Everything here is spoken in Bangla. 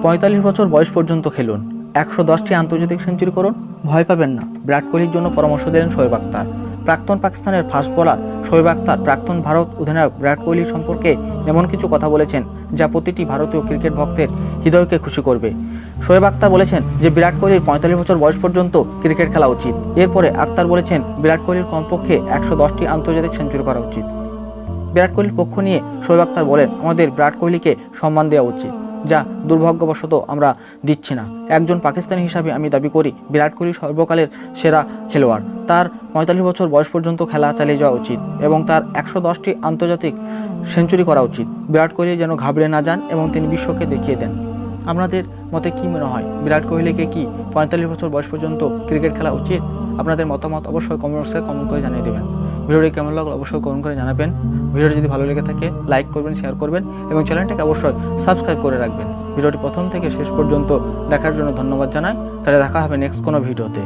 45 বছর বয়স পর্যন্ত খেলুন, 110টি আন্তর্জাতিক সেঞ্চুরি করুন, ভয় পাবেন না, বিরাট কোহলির জন্য পরামর্শ দিলেন শোয়েব আখতার। প্রাক্তন পাকিস্তানের ফাস্ট বোলার শোয়েব আখতার প্রাক্তন ভারত অধিনায়ক বিরাট কোহলির সম্পর্কে এমন কিছু কথা বলেছেন যা প্রতিটি ভারতীয় ক্রিকেট ভক্তের হৃদয়কে খুশি করবে। শোয়েব আখতার বলেছেন যে বিরাট কোহলির 45 বছর বয়স পর্যন্ত ক্রিকেট খেলা উচিত। এরপরে আখতার বলেছেন বিরাট কোহলির কমপক্ষে 110টি আন্তর্জাতিক সেঞ্চুরি করা উচিত। বিরাট কোহলির পক্ষ নিয়ে শোয়েব আখতার বলেন, আমাদের বিরাট কোহলিকে সম্মান দেওয়া উচিত, যা দুর্ভাগ্যবশত আমরা দিচ্ছি না। একজন পাকিস্তানি হিসাবে আমি দাবি করি বিরাট কোহলি সর্বকালের সেরা খেলোয়াড়। তার 45 বছর বয়স পর্যন্ত খেলা চালিয়ে যাওয়া উচিত এবং তার 110টি আন্তর্জাতিক সেঞ্চুরি করা উচিত। বিরাট কোহলি যেন ঘাবড়ে না যান এবং তিনি বিশ্বকে দেখিয়ে দেন। আপনাদের মতে কী মনে হয়, বিরাট কোহলিকে কি 45 বছর বয়স পর্যন্ত ক্রিকেট খেলা উচিত? আপনাদের মতামত অবশ্যই কমেন্ট বক্সে কমেন্ট করে জানিয়ে দেবেন। ভিডিওটি কেমন লাগলো অবশ্যই কমেন্ট করে জানাবেন। ভিডিওটি যদি ভালো লেগে থাকে লাইক করবেন, শেয়ার করবেন এবং চ্যানেলটাকে অবশ্যই সাবস্ক্রাইব করে রাখবেন। ভিডিওটি প্রথম থেকে শেষ পর্যন্ত দেখার জন্য ধন্যবাদ জানাই। তাহলে দেখা হবে নেক্সট কোনো ভিডিওতে।